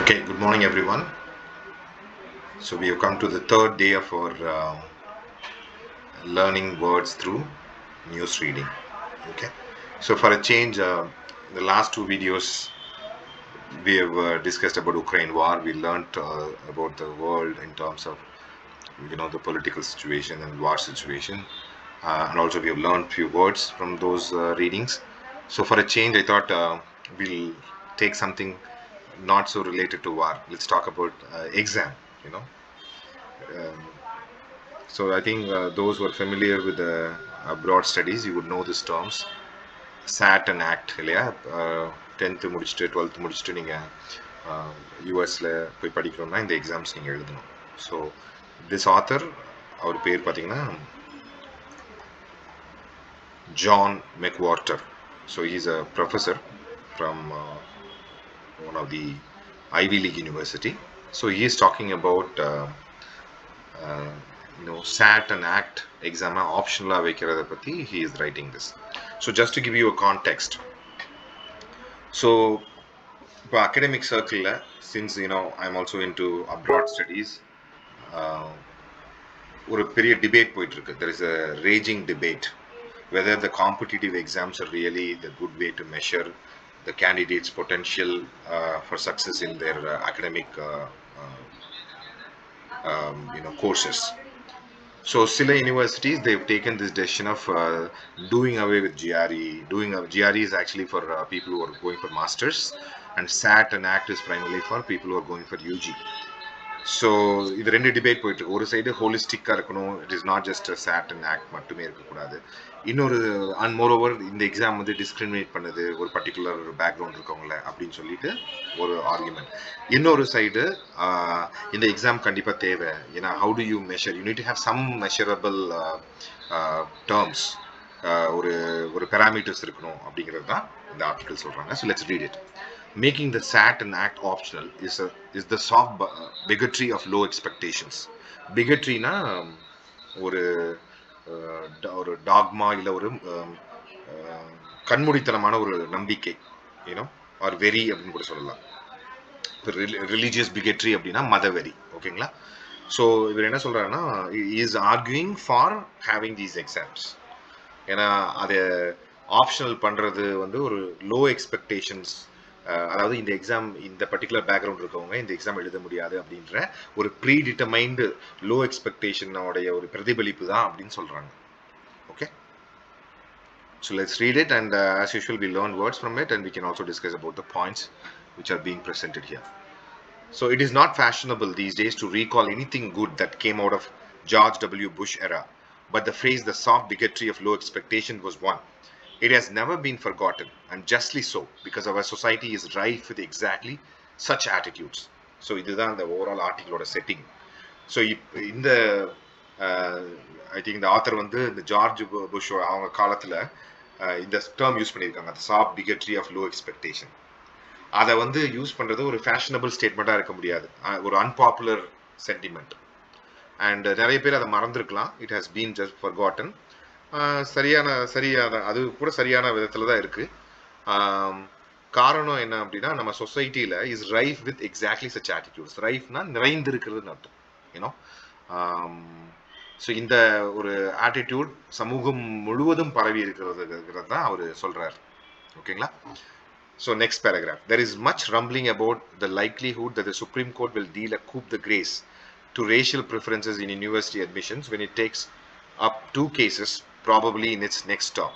Okay, good morning everyone. So we have come to the third day of our learning words through news reading. Okay, so for a change, the last two videos we have discussed about Ukraine war. We learned about the world in terms of the political situation and war situation, and also we have learned few words from those readings. So for a change, I thought we'll take something not so related to war. Let's talk about exam. You know. Um, So I think those who are familiar with the abroad studies, you would know these terms. SAT and ACT இல்லையா 10th முடிச்சுட்டு 12th முடிச்சுட்டு நீங்கள் யூஎஸில் போய் படிக்கணும்னா இந்த exams நீங்கள் எழுதணும். ஸோ திஸ் ஆத்தர் அவர் பேர் பார்த்தீங்கன்னா John McWhorter. So he's a professor from one of the Ivy League University. So he is talking about SAT and ACT exam optional வைக்கிறத பத்தி he is writing this. So just to give you a context, so இப்போ academic circle since I'm also into abroad studies, ஒரு பெரிய debate போயிட்டு இருக்கு. There is a raging debate whether the competitive exams are really the good way to measure the candidates' potential for success in their academic courses. So Silla universities, they've taken this decision of doing away with GRE. GRE is actually for people who are going for masters, and SAT and ACT is primarily for people who are going for UG. So இது ரெண்டு debate போயிட்டு இருக்கு. ஒரு side ஹோலிஸ்டிக்காக இருக்கணும், it is not just SAT and ACT மட்டுமே இருக்கக்கூடாது. இன்னொரு அண்ட் மோரோவர் இந்த எக்ஸாம் வந்து டிஸ்கிரிமினேட் பண்ணுது ஒரு பர்டிகுலர் பேக்ரவுண்ட் இருக்கவங்கள அப்படின்னு சொல்லிட்டு ஒரு ஆர்குமெண்ட். இன்னொரு சைடு இந்த எக்ஸாம் கண்டிப்பாக தேவை, ஏன்னா how do you measure, you need to have some measurable terms, ஒரு ஒரு பேராமீட்டர்ஸ் இருக்கணும் அப்படிங்கிறது தான் இந்த ஆர்டிகல் சொல்கிறாங்க. So let's read it. Making the SAT and ACT optional is the soft bigotry of low expectations. Bigotry na ஒரு ஒரு dogma இல்லை ஒரு கண்மூடித்தனமான ஒரு நம்பிக்கை, ஆர் வெறி அப்படின்னு கூட சொல்லலாம். ரிலீஜியஸ் பிகட்ரி அப்படின்னா மதவெறி. ஓகேங்களா? ஸோ இவர் என்ன சொல்றாருன்னா, is arguing for having these exams. ஏன்னா அதை ஆப்ஷனல் பண்றது வந்து ஒரு லோ எக்ஸ்பெக்டேஷன்ஸ், அதாவது இந்த எக்ஸாம் இந்த பர்டிகுலர் பேக்ரவுண்ட் இருக்கவங்க இந்த எக்ஸாம் எழுத முடியாது அப்படின்ற ஒரு ப்ரீ டிட்டர்மைன்டு லோ எக்ஸ்பெக்டேஷனோடைய ஒரு பிரதிபலிப்பு தான் அப்படின்னு சொல்றாங்க. Okay, so let's read it, and as usual we learn words from it, and we can also discuss about the points which are being presented here. So it is not fashionable these days to recall anything good that came out of George W. Bush era, but the phrase the soft bigotry of low expectation was one. It has never been forgotten, and justly so, because our society is rife with exactly such attitudes. So this is the overall article setting. So இந்த I think the author வந்து இந்த George Bush அவங்க காலத்தில் இந்த term use பண்ணியிருக்காங்க, the soft bigotry of low expectation. அதை வந்து use பண்ணுறது ஒரு ஃபேஷனபிள் ஸ்டேட்மெண்ட்டாக இருக்க முடியாது, ஒரு அன்பாப்புலர் சென்டிமெண்ட். அண்ட் நிறைய பேர் அதை மறந்துருக்கலாம். It has been just forgotten. சரியான அது கூட சரியான விதத்தில் தான் இருக்குது. காரணம் என்ன அப்படின்னா, நம்ம சொசைட்டியில் is rife with exactly such attitudes. ரைஃப்னா நிறைந்திருக்கிறதுன்னு அர்த்தம், யூனோ. ஸோ இந்த ஒரு ஆட்டிடியூட் சமூகம் முழுவதும் பரவி இருக்கிறது தான் அவர் சொல்கிறார். ஓகேங்களா? So next paragraph. There is much rumbling about the likelihood that the Supreme Court will deal a coup de grace to racial preferences in university admissions when it takes up two cases, probably in its next term.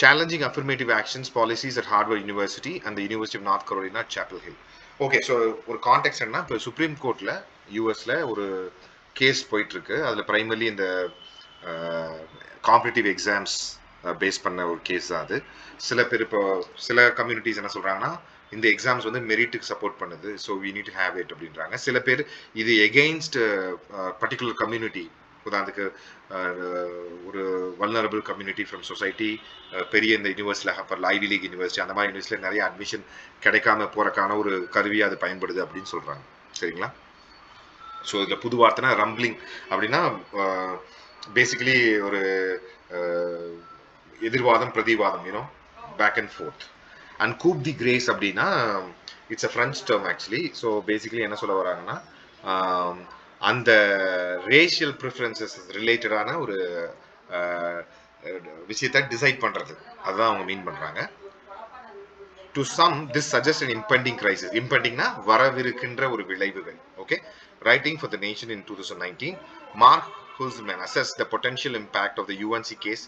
Challenging affirmative actions policies at Harvard University and the University of North Carolina at Chapel Hill. Okay, so ஒரு contact என்ன, இப்போ supreme கோர்ட்டில் யூஎஸில் ஒரு case போயிட்டுருக்கு. அதில் primarily இந்த competitive exams base பண்ண ஒரு கேஸ் தான் அது. சில பேர் இப்போ சில கம்யூனிட்டிஸ் என்ன சொல்கிறாங்கன்னா, இந்த எக்ஸாம்ஸ் வந்து மெரிட்டுக்கு சப்போர்ட் பண்ணுது, so we need to have it அப்படின்றாங்க. சில பேர் இது எகெயின்ஸ்ட் பர்டிகுலர் கம்யூனிட்டி, உதாரணத்துக்கு ஒரு வல்னரபிள் கம்யூனிட்டி ஃப்ரம் சொசைட்டி, பெரிய இந்த யூனிவர்சிட்டியில் அப்போ ஐவி லீக் யூனிவர்சிட்டி அந்த மாதிரி யூனிவர்சிட்டியில் நிறைய அட்மிஷன் கிடைக்காம போகிறக்கான ஒரு கருவியாக அது பயன்படுது அப்படின்னு சொல்கிறாங்க. சரிங்களா? ஸோ இதில் புது வார்த்தைனா ரம்பிளிங் அப்படின்னா பேசிக்கலி ஒரு எதிர்வாதம் பிரதிவாதம், back and fourth. And Koop the grace அப்படின்னா it's a French term actually. So basically என்ன சொல்ல வராங்கன்னா அந்த ரேஷியல் ப்ரிஃபரன்சஸ் ரிலேட்டடான ஒரு விஷயத்தை டிசைட் பண்றது, அதுதான் அவங்க மீன் பண்றாங்க. To some, this suggests an impending crisis. Impendingனா வரவிருக்கின்ற ஒரு விளைவுகள். Okay, writing for the Nation in 2019, Mark Hulsman assessed the potential impact of the UNC case.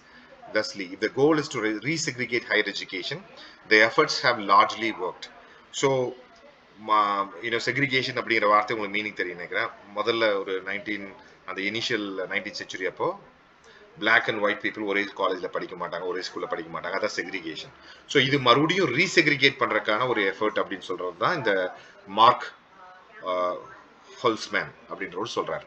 Thusly, if the goal is to resegregate higher education, the efforts have largely worked. So, segregation அப்படிங்கிற வார்த்தை உங்களுக்கு meaning தெரியும் நினைக்கிறேன். முதல்ல ஒரு அந்த initial 19th century அப்போ black and white people ஒரே காலேஜில் படிக்க மாட்டாங்க, ஒரே ஸ்கூலில் படிக்க மாட்டாங்க. அதான் செக்ரிகேஷன். ஸோ இது மறுபடியும் ரீசெக்ரிகேட் பண்ணுறதுக்கான ஒரு எஃபர்ட் அப்படின்னு சொல்கிறது தான் இந்த மார்க் ஹோல்ஸ்மேன் அப்படின்றவர் சொல்கிறார்.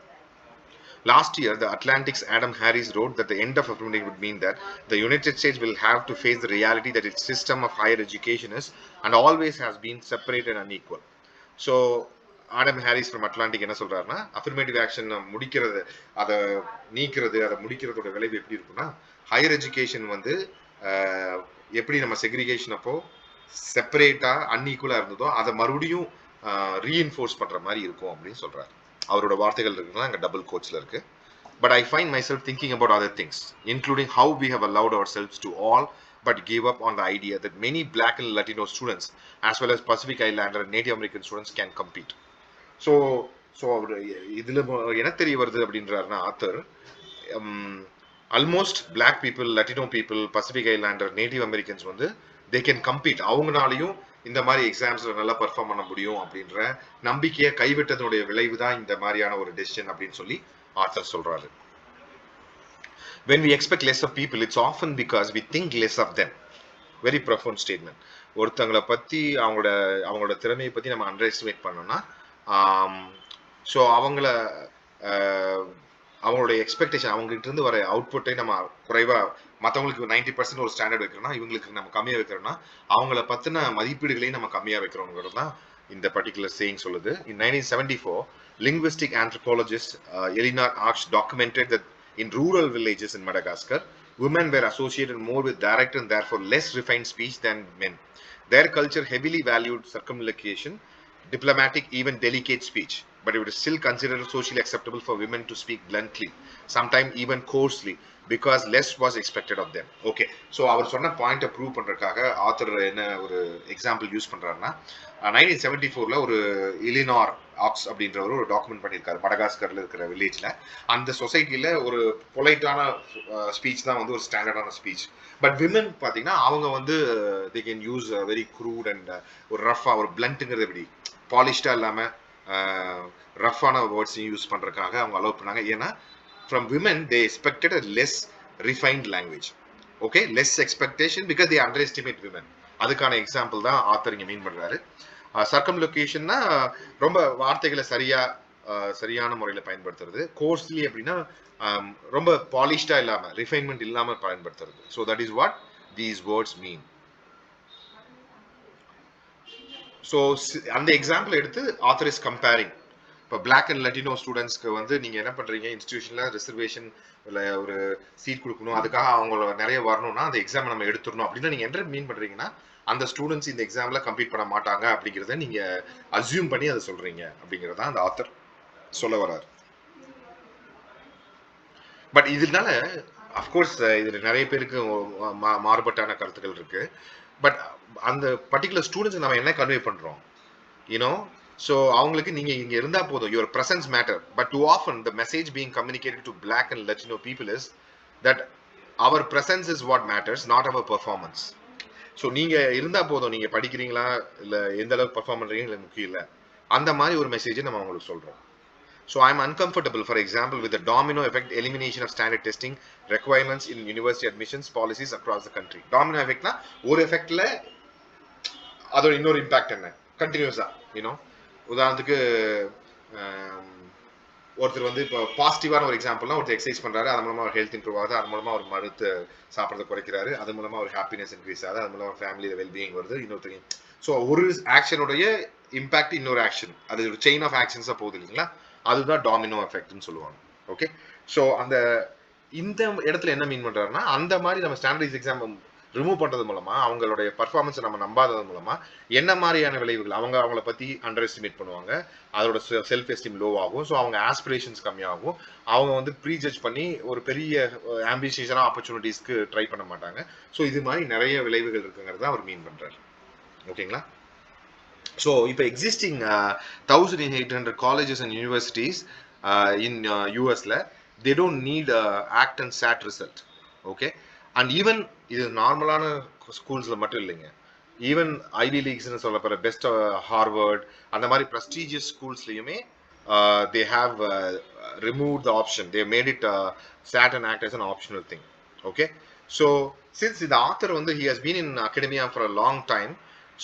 Last year, the Atlantic's Adam Harris wrote that the end of affirmative would mean that the United States will have to face the reality that its system of higher education is and always has been separate and unequal. So, Adam Harris from Atlantic என்ன சொல்றாருன்னா, affirmative action முடிக்கிறது, அதை நீக்கிறது, அதை முடிக்கிறதோட விளைவு எப்படி இருக்குன்னா, higher education வந்து எப்படி நம்ம செக்ரிகேஷன் அப்போ செப்பரேட்டா அன்ஈக்குவலா இருந்ததோ அதை மறுபடியும் ரீஎன்ஃபோர்ஸ் பண்ற மாதிரி இருக்கும் அப்படின்னு சொல்றாரு. அவரோட வார்த்தைகள் இருக்குன்னா அங்கே டபுள் கோட்ஸ்ல இருக்கு. But I find myself thinking about other things, including how we have allowed ourselves to all but give up on the idea that many Black and Latino students, as well as Pacific Islander and Native American students, can compete. So அவர் இதில் என்ன தெரிய வருது அப்படின்றாருன்னா author, almost black people, Latino people, Pacific islander, native Americans வந்து they can compete, அவங்களாலையும் இந்த மாதிரி எக்ஸாம்ஸில் நல்லா பர்ஃபார்ம் பண்ண முடியும் அப்படின்ற நம்பிக்கையை கைவிட்டதனுடைய விளைவு தான் இந்த மாதிரியான ஒரு டெசிஷன் அப்படின்னு சொல்லி ஆத்தர் சொல்றாரு. When we expect less of people, it's often because we think less of them. Very profound statement. ஒருத்தங்களை பற்றி அவங்களோட திறமையை பற்றி நம்ம அண்டர் எஸ்டிமேட் பண்ணோம்னா, ஸோ அவங்களோட எக்ஸ்பெக்டேஷன், அவங்ககிட்ட இருந்து வர அவுட்புட்டை நம்ம குறைவாக, மற்றவங்களுக்கு 90% ஒரு ஸ்டாண்டர்ட் வைக்கிறோம்னா இவங்களுக்கு நம்ம கம்மியாக வைக்கிறோம்னா அவங்கள பற்றின மதிப்பீடுகளையும் நம்ம கம்மியாக வைக்கிறோங்கிறது தான் இந்த பர்டிகுலர் சேயிங் சொல்லுது. In 1974, linguistic anthropologist Elinor Arch documented that in rural villages in Madagascar, women were associated more with direct and therefore less refined speech than men. Their culture heavily valued circumlocution, diplomatic, even delicate speech, but it was still considered socially acceptable for women to speak bluntly, sometimes even coarsely, because less was expected of them. Okay, so அவர் சொன்ன பாயிண்ட்டை prove பண்ணுறதுக்காக author என்ன ஒரு example use பண்ணுறாருன்னா, 1974 ஒரு Eleanor aux அப்படின்றவர் ஒரு document பண்ணியிருக்காரு மடகாஸ்கரில் இருக்கிற வில்லேஜில். அந்த சொசைட்டியில் ஒரு பொலைட்டான ஸ்பீச் தான் வந்து ஒரு ஸ்டாண்டர்டான ஸ்பீச். பட் விமன் பார்த்தீங்கன்னா அவங்க வந்து they can use very crude and ஒரு ரஃபாக, ஒரு பிளண்ட்டுங்கிறது எப்படி பாலிஷ்டாக இல்லாமல் ரஃபான வேர்ட்ஸையும் யூஸ் பண்ணுறதுக்காக அவங்க அலோவ் பண்ணாங்க. ஏன்னா from women they expected a less refined language. Okay, less expectation because they underestimate women. அதுக்கான எக்ஸாம்பிள் தான் ஆத்தர் இங்கே மீன் பண்ணுறாரு. சர்க்கம்லொகேஷன்னா ரொம்ப வார்த்தைகளை சரியான முறையில் பயன்படுத்துறது. கோர்ஸ்லி அப்படின்னா ரொம்ப பாலிஷ்டாக இல்லாமல், ரிஃபைன்மெண்ட் இல்லாமல் பயன்படுத்துறது. So that is what these words mean. So அந்த எக்ஸாம்பிள் எடுத்து ஆத்தர் இஸ் கம்பேரிங். இப்போ பிளாக் அண்ட் லட்டினோ ஸ்டூடெண்ட்ஸ்க்கு வந்து நீங்கள் என்ன பண்ணுறீங்க, இன்ஸ்டியூஷனில் ரிசர்வேஷன் இல்லை ஒரு சீட் கொடுக்கணும், அதுக்காக அவங்கள நிறைய வரணும்னா அந்த எக்ஸாம் நம்ம எடுத்துடணும் அப்படின்னு நீங்கள் என்ன மீன் பண்ணுறீங்கன்னா, அந்த ஸ்டூடெண்ட்ஸ் இந்த எக்ஸாமில் கம்ப்ளீட் பண்ண மாட்டாங்க அப்படிங்கிறத நீங்கள் அசியூம் பண்ணி அதை சொல்கிறீங்க அப்படிங்கிறத அந்த ஆத்தர் சொல்ல வர்றாரு. பட் இதனால அஃப்கோர்ஸ் இதில் நிறைய பேருக்கு மாறுபட்டான கருத்துக்கள் இருக்கு. பட் அந்த பர்டிகுலர் ஸ்டூடெண்ட்ஸ் நம்ம என்ன கன்வே பண்ணுறோம், யூனோ, ஸோ அவங்களுக்கு நீங்கள் இங்கே இருந்தால் போதும், your presence matter. But too often the message being communicated to black and Latino people is that our presence is what matters, not our performance. So நீங்கள் இருந்தால் போதும், நீங்கள் படிக்கிறீங்களா இல்லை எந்த அளவுக்கு பெர்ஃபார்ம் பண்ணுறீங்களா முக்கியம் இல்லை, அந்த மாதிரி ஒரு மெசேஜை நம்ம அவங்களுக்கு சொல்கிறோம். So I am uncomfortable, for example, with the domino effect elimination of standard testing requirements in university admissions policies across the country. Domino effect na ஒரு எஃபெக்ட்ல அதோட இன்னொரு இம்பாக்ட் என்ன, கண்டினியூஸா, யூனோ. உதாரணத்துக்கு ஒருத்தர் வந்து இப்போ பாசிட்டிவான ஒரு எக்ஸாம்பிள்னா ஒருத்தர் எக்ஸசைஸ் பண்ணுறாரு, அது மூலமாக ஒரு ஹெல்த் இம்ப்ரூவ் ஆகுது, அது மூலமாக ஒரு மருத்து சாப்பிட்றத குறைக்கிறாரு, அது மூலமாக ஒரு ஹாப்பினஸ் இன்க்ரீஸ் ஆகுது, அது மூலமாக ஃபேமிலியில் வெல்பீயிங் வருது, இன்னொருத்தர். ஸோ ஒரு ஆக்ஷனுடைய இம்பாக்ட் இன்னொரு ஆக்ஷன், அது ஒரு செயின் ஆஃப் ஆக்ஷன்ஸாக போகுது இல்லைங்களா, அதுதான் டாமினோ எஃபெக்ட்னு சொல்லுவாங்க. ஓகே, ஸோ அந்த இந்த இடத்துல என்ன மீன் பண்ணுறாருன்னா, அந்த மாதிரி நம்ம ஸ்டாண்டர்டைஸ் எக்ஸாம் ரிமூவ் பண்றது மூலமா அவங்களுடைய பர்ஃபார்மன்ஸை நம்ம நம்பாதது மூலமா என்ன மாதிரியான விளைவுகள் அவங்கள பத்தி அண்டர் எஸ்டிமேட் பண்ணுவாங்க, அதோட செல்ஃப் எஸ்டீம் லோ ஆகும். ஸோ அவங்க ஆஸ்பிரேஷன்ஸ் கம்மியாகும். அவங்க வந்து ப்ரீ ஜட்ஜ் பண்ணி ஒரு பெரிய ஆம்பிஷியஸான ஆப்பர்ச்சுனிட்டிஸ்க்கு ட்ரை பண்ண மாட்டாங்க. ஸோ இது மாதிரி நிறைய விளைவுகள் இருக்குங்கிறத அவர் மீன் பண்றாரு. ஓகேங்களா? ஸோ இப்போ எக்ஸிஸ்டிங் 1800 காலேஜஸ் அண்ட் யூனிவர்சிட்டிஸ் இன் யூஎஸ்ல they don't need act and sat result. Okay, and even இது நார்மலான ஸ்கூல்ஸ்ல மட்டும் இல்லைங்க, ஈவன் ஐவி லீக்ஸ்னு சொல்லப்படுற பெஸ்ட் ஹார்வர்ட் அந்த மாதிரி prestigious ஸ்கூல்ஸ்லையுமே they have removed the option. They made it sat and act as an optional thing. Okay, so since the author வந்து he has been in academia for a long time,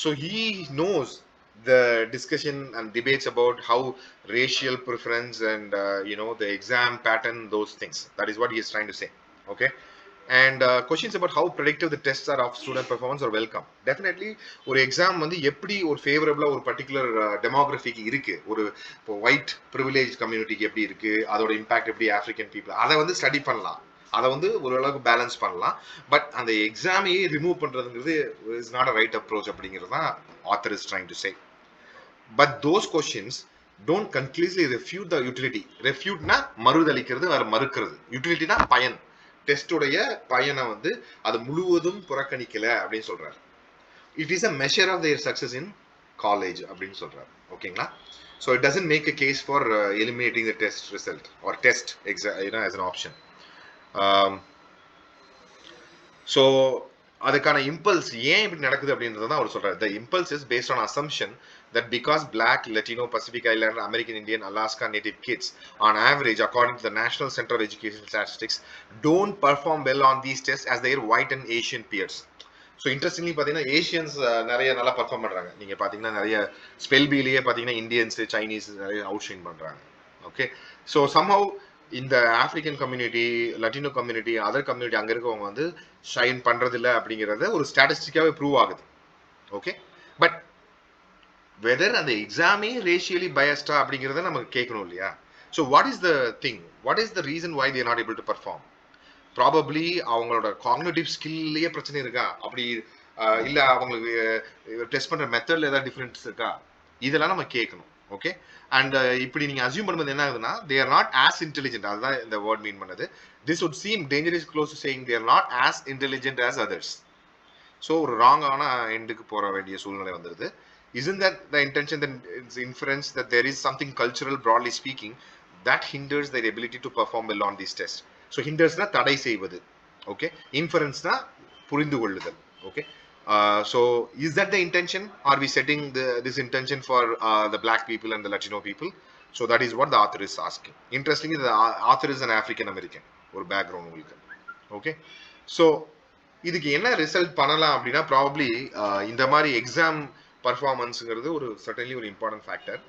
so he knows the discussion and debates about how racial preference and the exam pattern, those things, that is what he is trying to say. Okay, and questions about how predictive the tests are of student performance are welcome. Definitely ஒரு exam வந்து எப்படி ஒரு ஃபேவரபிளா ஒரு particular டெமோகிராஃபிக்கு இருக்கு, ஒரு இப்போ white privilege கம்யூனிட்டிக்கு எப்படி இருக்கு, அதோட இம்பாக்ட் எப்படி ஆப்பிரிக்கன் பீப்புள், அதை வந்து ஸ்டடி பண்ணலாம், அதை வந்து ஓரளவுக்கு பேலன்ஸ் பண்ணலாம். பட் அந்த எக்ஸாமையே ரிமூவ் பண்றதுங்கிறது is not a right approach அப்படிங்கிறது தான் author is trying to say. But those questions don't conclusively refute the utility. Refute-na மறுதளிக்கிறது, வேற மறுக்கிறது. Utility-na பயன், டெஸ்டுடைய பயனை வந்து அது முழுவதும் புறக்கணிக்கல அப்படின்னு சொல்றாரு. It is a measure of their success in college அப்படின்னு சொல்றாரு. ஓகேங்களா? So it doesn't make a case for eliminating the test result or test as an option. So அதுக்கான இம்பல்ஸ் ஏன் இப்படி நடக்குது அப்படின்றத தான் அவர் சொல்றாரு. The impulse is based on assumption that because Black, Latino, Pacific Islander, American Indian, Alaska Native kids on average, according to the National Center of Education Statistics, don't perform well on these tests as their white and Asian peers. So interestingly பார்த்தீங்கன்னா Asians நிறைய நல்லா perform பண்ணுறாங்க. நீங்கள் பார்த்தீங்கன்னா நிறைய spell பிலேயே பார்த்தீங்கன்னா Indians, Chinese நிறைய outshine பண்ணுறாங்க. ஓகே, ஸோ சம்ஹவ் இந்த African community, Latino community, other community அங்கே இருக்கவங்க வந்து ஷைன் பண்ணுறதில்ல அப்படிங்கிறத ஒரு ஸ்டாட்டிஸ்டிக்காகவே ப்ரூவ் ஆகுது. ஓகே, பட் வெதர் அந்த எக்ஸாமே ரேஷியலி பயஸ்டா அப்படிங்கிறத நமக்கு கேட்கணும் இல்லையா? So what is the thing, what is the reason why they are not able to perform? Probably அவங்களோட காக்னிட்டிவ் ஸ்கில்லையே பிரச்சனை இருக்கா, அப்படி இல்லை அவங்களுக்கு டெஸ்ட் பண்ணுற மெத்தடில் ஏதாவது டிஃப்ரென்ஸ் இருக்கா, இதெல்லாம் நம்ம கேட்கணும். ஓகே, அண்ட் இப்படி நீங்கள் அசியூம் பண்ணும்போது என்ன ஆகுதுன்னா, they are not as intelligent, அதுதான் இந்த வேர்ட் மீன் பண்ணது. This would seem dangerous close to saying they are not as intelligent as others. So ஒரு ராங்கான எண்டுக்கு போக வேண்டிய சூழ்நிலை வந்துடுது. Isn't that the intention, that it's inference that there is something cultural, broadly speaking, that hinders their ability to perform well on these tests? So hinders na தடை செய்வது. Okay, inference na புரிந்து கொள்ளுதல். Okay, so is that the intention? Are we setting this intention for the Black people and the Latino people? So that is what the author is asking. Interestingly, the author is an African American, or background உங்களுக்கு. Okay, so இதுக்கு என்ன result பண்ணலாம் அப்படின்னா, probably இந்த மாதிரி exam பர்ஃபார்மன்ஸுங்கிறது ஒரு certainly ஒரு important factor.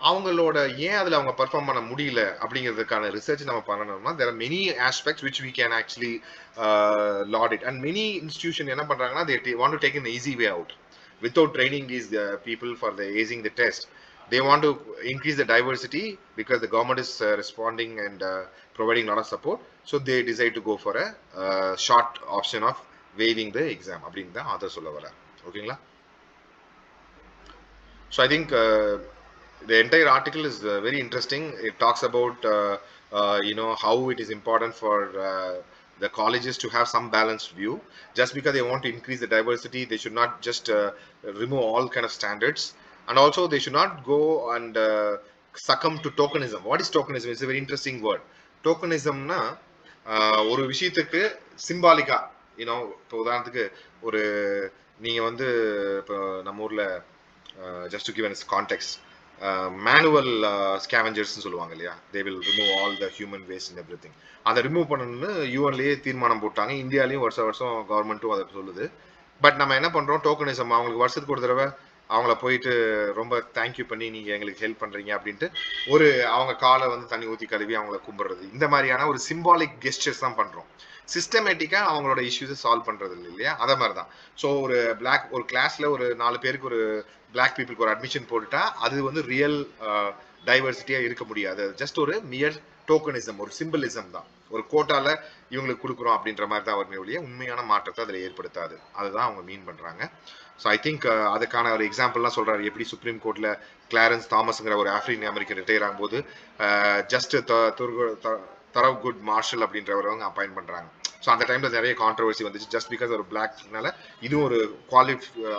அவங்களோட ஏன் அதில் அவங்க பர்ஃபார்ம் பண்ண முடியல அப்படிங்கிறதுக்கான ரிசர்ச் நம்ம பண்ணணும்னா, there are many aspects which we can actually laud it. And many institution என்ன பண்ணுறாங்கன்னா, they want to take an easy way out without training these people for the acing the test. They want to increase the diversity because the government is responding and providing a lot of support. So they decide to go for a short option of waiving the exam அப்படின்னு தான் author சொல்ல வர. ஓகேங்களா? So I think the entire article is very interesting. It talks about how it is important for the colleges to have some balanced view. Just because they want to increase the diversity, they should not just remove all kind of standards. And also they should not go and succumb to tokenism. What is tokenism? It's a very interesting word. Tokenism na ஒரு விஷயத்துக்கு சிம்பாலிக்கா, இப்போ உதாரணத்துக்கு ஒரு நீங்கள் வந்து இப்போ நம்ம ஊரில் just to give an context, manual scavengers சொல்லுவாங்க இல்லையா, they will remove all the human waste and everything. அதை ரிமூவ் பண்ணணும்னு யூஎன்லேயே தீர்மானம் போட்டாங்க. இந்தியாலையும் வருஷம் கவர்மெண்ட்டும் அதை சொல்லுது. பட் நம்ம என்ன பண்ணுறோம், டோக்கனிசம், அவங்களுக்கு வருஷத்துக்கு ஒரு தடவை அவங்கள போயிட்டு ரொம்ப தேங்க்யூ பண்ணி நீங்கள் எங்களுக்கு ஹெல்ப் பண்ணுறீங்க அப்படின்ட்டு ஒரு அவங்க காலை வந்து தண்ணி ஊற்றி கழுவி அவங்கள கும்பிட்றது, இந்த மாதிரியான ஒரு சிம்பாலிக் கெஸ்டர்ஸ் தான் பண்ணுறோம். சிஸ்டமேட்டிக்காக அவங்களோட இஷ்யூஸை சால்வ் பண்ணுறது இல்லை இல்லையா? அதை மாதிரி தான். ஸோ ஒரு கிளாஸில் ஒரு 4 பேருக்கு ஒரு பிளாக் பீப்புளுக்கு ஒரு அட்மிஷன் போட்டுட்டா அது வந்து ரியல் டைவர்சிட்டியாக இருக்க முடியாது. ஜஸ்ட் ஒரு மியர் டோக்கனிசம், ஒரு சிம்பிளிசம் தான். ஒரு கோட்டால இவங்களுக்கு கொடுக்குறோம் அப்படின்ற மாதிரி தான் வருமே ஒழிய உண்மையான மாற்றத்தை அதில் ஏற்படுத்தாது. அதுதான் அவங்க மீன் பண்றாங்க. ஸோ ஐ திங்க் அதுக்கான ஒரு எக்ஸாம்பிள்லாம் சொல்றாரு. எப்படி சுப்ரீம் கோர்ட்ல கிளாரன்ஸ் தாமஸ்ங்கிற ஒரு ஆப்பிரிக்கன் அமெரிக்கன் ரிட்டையர் ஆகும்போது ஜஸ்ட் தரவ் குட் மார்ஷல் அப்படின்றவங்க அப்பாயிண்ட் பண்றாங்க. ஸோ அந்த டைம்ல நிறைய கான்ட்ரவர்சி வந்துச்சு. ஜஸ்ட் பிகாஸ் ஒரு பிளாக்னால இது ஒரு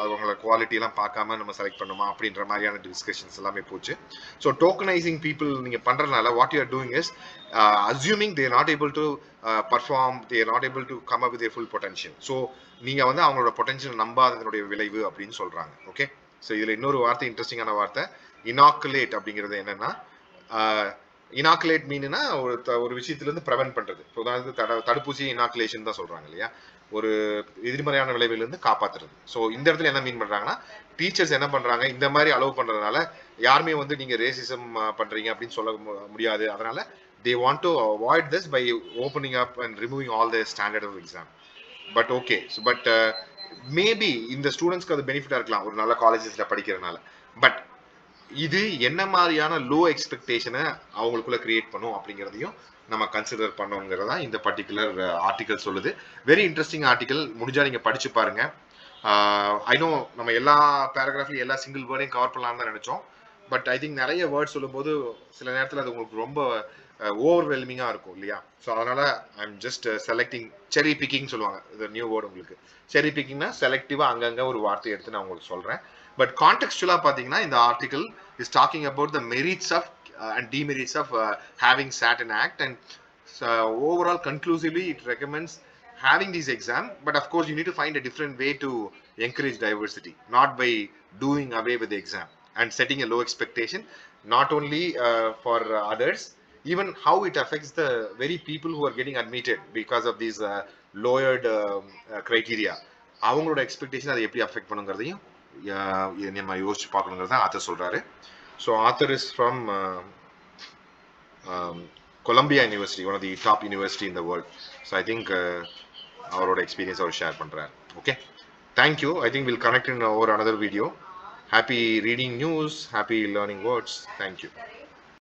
அவங்களோட குவாலிட்டி எல்லாம் பார்க்காம நம்ம செலக்ட் பண்ணுமா அப்படின்ற மாதிரியான டிஸ்கஷன்ஸ் எல்லாமே போச்சு. ஸோ டோக்கனைசிங் பீப்புள் நீங்க பண்றதுனால what you are doing is assuming there not able to perform, there not able to come up with their full potential. So நீங்க வந்து அவங்களோட பொட்டன்ஷியல் நம்பாததனுடைய விளைவு அப்படின்னு சொல்றாங்க. ஓகே, ஸோ இதுல இன்னொரு வார்த்தை, இன்ட்ரெஸ்டிங்கான வார்த்தை, இனாக்குலேட் அப்படிங்கிறது என்னன்னா, இனாக்குலேட் மீன்னா ஒரு விஷயத்துல இருந்து ப்ரிவென்ட் பண்றது. இப்போ உதாரணத்துக்கு தடுப்பூசி இனாக்குலேஷன் தான் சொல்றாங்க இல்லையா, ஒரு எதிர்மறையான விளைவிலிருந்து காப்பாத்துறது. ஸோ இந்த இடத்துல என்ன மீன் பண்றாங்கன்னா, டீச்சர்ஸ் என்ன பண்றாங்க, இந்த மாதிரி அலோவ் பண்றதுனால யாருமே வந்து நீங்க ரேசிசம் பண்றீங்க அப்படின்னு சொல்ல முடியாது. அதனால they want to avoid this by opening up and removing all the standard of exam. But okay, but maybe இந்த ஸ்டூடெண்ட்ஸ்க்கு அது பெனிஃபிட்டா இருக்கலாம் ஒரு நல்ல காலேஜஸ்ல படிக்கிறதுனால. பட் இது என்ன மாதிரியான லோ எக்ஸ்பெக்டேஷனை அவங்களுக்குள்ள கிரியேட் பண்ணும் அப்படிங்கிறதையும் நம்ம கன்சிடர் பண்ணோங்கிறதா இந்த பர்டிகுலர் ஆர்டிகல் சொல்லுது. வெரி இன்ட்ரெஸ்டிங் ஆர்டிகல், முடிஞ்சா நீங்க படிச்சு பாருங்க. ஐ நோ நம்ம எல்லா பேராகிராஃப்லையும் எல்லா சிங்கிள் வேர்டையும் கவர் பண்ணலாம்னு தான் நினைச்சோம். பட் ஐ திங்க் நிறைய வேர்ட் சொல்லும்போது சில நேரத்தில் அது உங்களுக்கு ரொம்ப ஓவர்வெல்மிங்காக இருக்கும் இல்லையா. ஸோ அதனால ஐ எம் ஜஸ்ட் செலக்டிங், செரி பிக்கிங் சொல்லுவாங்க, இது நியூ வேர்டு உங்களுக்கு. செரி பிக்கிங்னா செலக்டிவா அங்கங்க ஒரு வார்த்தை எடுத்து நான் உங்களுக்கு சொல்றேன். பட் கான்டெக்ஸ்டுவலா பாத்தீங்கன்னா இந்த article is talking about the merits of and demerits of having sat an act, and overall conclusively it recommends having these exam. But of course you need to find a different way to encourage diversity, not by doing away with the exam and setting a low expectation, not only for others, even how it affects the very people who are getting admitted because of these lowered criteria. அவங்களோட expectation அதை எப்படி affect பண்ணுங்கிறதையும் நம்ம யோசிச்சு பார்க்கணுங்கிறத author சொல்றாரு. So author is from Columbia University, one of the top university in the world. So I think அவரோட experience அவர் share பண்றாரு. Okay, thank you. I think we'll connect in over another video. Happy reading news, happy learning words. Thank you.